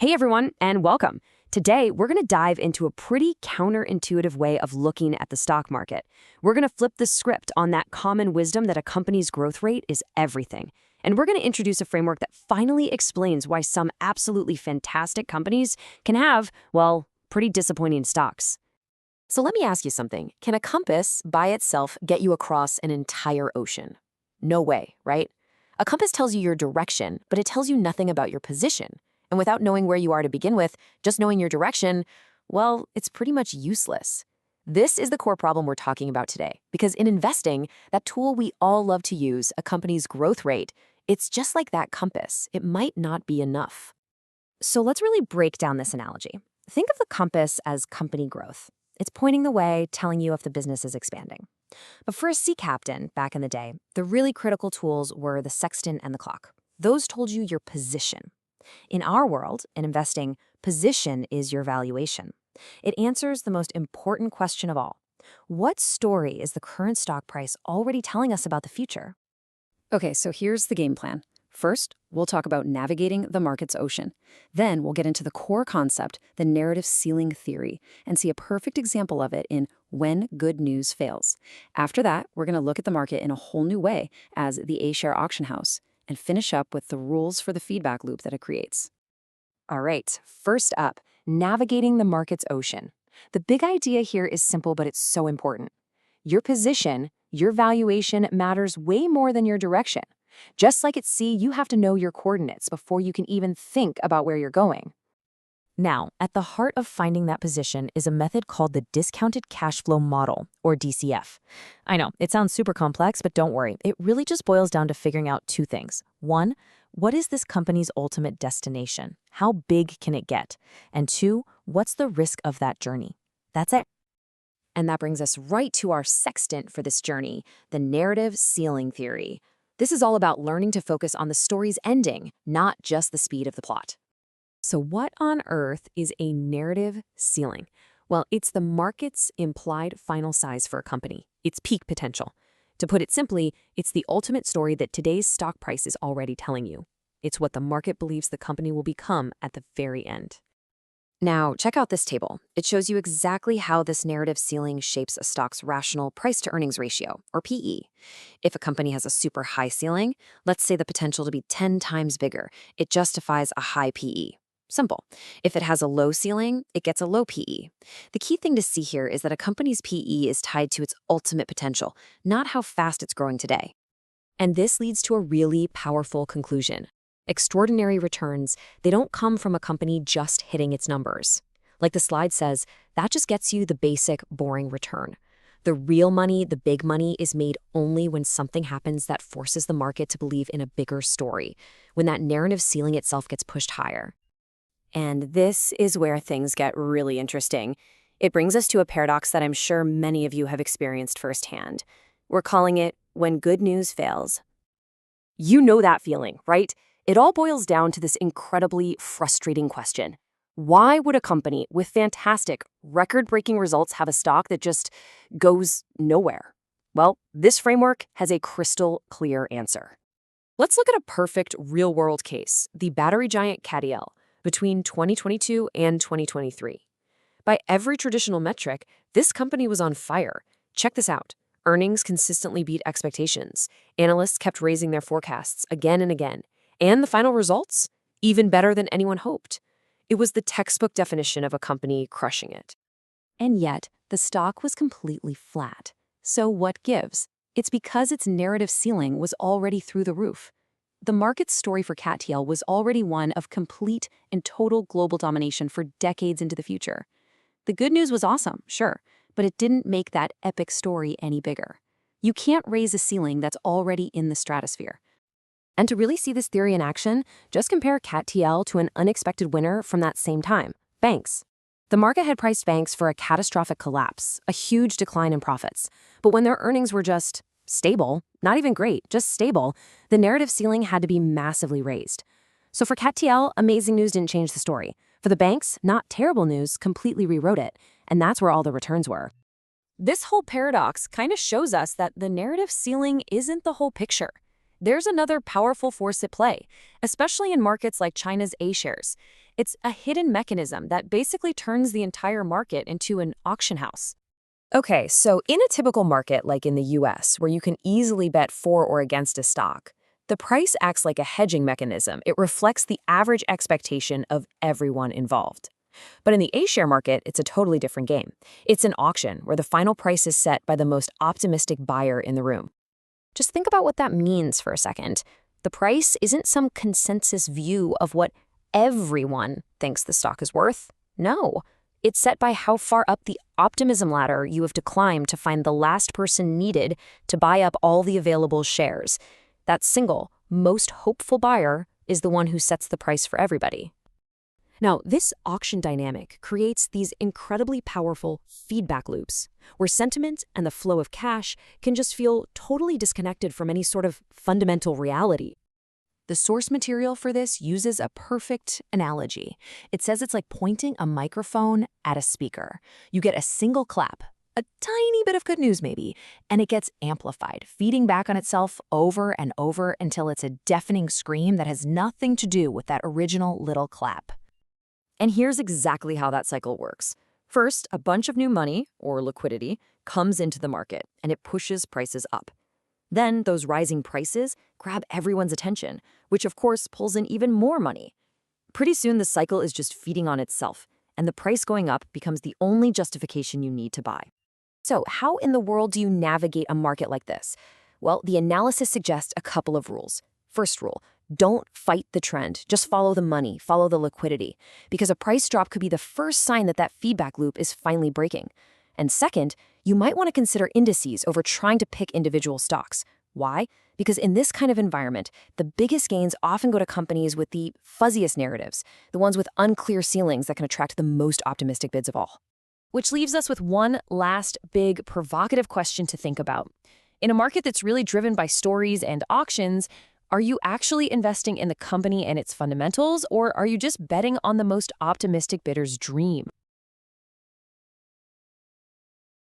Hey everyone, and welcome. Today, we're going to dive into a pretty counterintuitive way of looking at the stock market. We're going to flip the script on that common wisdom that a company's growth rate is everything. And we're going to introduce a framework that finally explains why some absolutely fantastic companies can have, well, pretty disappointing stocks. So let me ask you something. Can a compass by itself get you across an entire ocean? No way, right? A compass tells you your direction, but it tells you nothing about your position. And without knowing where you are to begin with, just knowing your direction, well, it's pretty much useless. This is the core problem we're talking about today, because in investing, that tool we all love to use, a company's growth rate, it's just like that compass. It might not be enough. So let's really break down this analogy. Think of the compass as company growth. It's pointing the way, telling you if the business is expanding. But for a sea captain back in the day, the really critical tools were the sextant and the clock. Those told you your position. In our world, in investing, position is your valuation. It answers the most important question of all. What story is the current stock price already telling us about the future? Okay, so here's the game plan. First, we'll talk about navigating the market's ocean. Then we'll get into the core concept, the narrative ceiling theory, and see a perfect example of it in When Good News Fails. After that, we're going to look at the market in a whole new way as the A-share auction house, and finish up with the rules for the feedback loop that it creates. All right, first up, navigating the market's ocean. The big idea here is simple, but it's so important. Your position, your valuation matters way more than your direction. Just like at sea, you have to know your coordinates before you can even think about where you're going. Now, at the heart of finding that position is a method called the discounted cash flow model, or DCF. I know, it sounds super complex, but don't worry. It really just boils down to figuring out two things. One, what is this company's ultimate destination? How big can it get? And two, what's the risk of that journey? That's it. And that brings us right to our sextant for this journey, the narrative ceiling theory. This is all about learning to focus on the story's ending, not just the speed of the plot. So what on earth is a narrative ceiling? Well, it's the market's implied final size for a company, its peak potential. To put it simply, it's the ultimate story that today's stock price is already telling you. It's what the market believes the company will become at the very end. Now, check out this table. It shows you exactly how this narrative ceiling shapes a stock's rational price-to-earnings ratio, or PE. If a company has a super high ceiling, let's say the potential to be 10 times bigger, it justifies a high PE. Simple. If it has a low ceiling, it gets a low PE. The key thing to see here is that a company's PE is tied to its ultimate potential, not how fast it's growing today. And this leads to a really powerful conclusion. Extraordinary returns, they don't come from a company just hitting its numbers. Like the slide says, that just gets you the basic, boring return. The real money, the big money, is made only when something happens that forces the market to believe in a bigger story, when that narrative ceiling itself gets pushed higher. And this is where things get really interesting. It brings us to a paradox that I'm sure many of you have experienced firsthand. We're calling it when good news fails. You know that feeling, right? It all boils down to this incredibly frustrating question. Why would a company with fantastic, record-breaking results have a stock that just goes nowhere? Well, this framework has a crystal clear answer. Let's look at a perfect real-world case, the battery giant CATL, between 2022 and 2023. By every traditional metric, this company was on fire. Check this out. Earnings consistently beat expectations. Analysts kept raising their forecasts again and again. And the final results? Even better than anyone hoped. It was the textbook definition of a company crushing it. And yet, the stock was completely flat. So what gives? It's because its narrative ceiling was already through the roof. The market's story for CATL was already one of complete and total global domination for decades into the future. The good news was awesome, sure, but it didn't make that epic story any bigger. You can't raise a ceiling that's already in the stratosphere. And to really see this theory in action, just compare CATL to an unexpected winner from that same time, banks. The market had priced banks for a catastrophic collapse, a huge decline in profits. But when their earnings were just stable, not even great, just stable, the narrative ceiling had to be massively raised. So for CATL, amazing news didn't change the story. For the banks, not terrible news completely rewrote it, and that's where all the returns were. This whole paradox kind of shows us that the narrative ceiling isn't the whole picture. There's another powerful force at play, especially in markets like China's A-shares. It's a hidden mechanism that basically turns the entire market into an auction house. Okay, so in a typical market like in the US, where you can easily bet for or against a stock, the price acts like a hedging mechanism. It reflects the average expectation of everyone involved. But in the A-share market, it's a totally different game. It's an auction where the final price is set by the most optimistic buyer in the room. Just think about what that means for a second. The price isn't some consensus view of what everyone thinks the stock is worth. No, it's set by how far up the optimism ladder you have to climb to find the last person needed to buy up all the available shares. That single, most hopeful buyer is the one who sets the price for everybody. Now, this auction dynamic creates these incredibly powerful feedback loops, where sentiment and the flow of cash can just feel totally disconnected from any sort of fundamental reality. The source material for this uses a perfect analogy. It says it's like pointing a microphone at a speaker. You get a single clap, a tiny bit of good news maybe, and it gets amplified, feeding back on itself over and over until it's a deafening scream that has nothing to do with that original little clap. And here's exactly how that cycle works. First, a bunch of new money, or liquidity, comes into the market, and it pushes prices up. Then those rising prices grab everyone's attention, which of course pulls in even more money. Pretty soon the cycle is just feeding on itself, and the price going up becomes the only justification you need to buy. So how in the world do you navigate a market like this? Well, the analysis suggests a couple of rules. First rule, don't fight the trend. Just follow the money, follow the liquidity, because a price drop could be the first sign that that feedback loop is finally breaking. And second, you might want to consider indices over trying to pick individual stocks. Why? Because in this kind of environment, the biggest gains often go to companies with the fuzziest narratives, the ones with unclear ceilings that can attract the most optimistic bids of all. Which leaves us with one last big provocative question to think about. In a market that's really driven by stories and auctions, are you actually investing in the company and its fundamentals, or are you just betting on the most optimistic bidder's dream?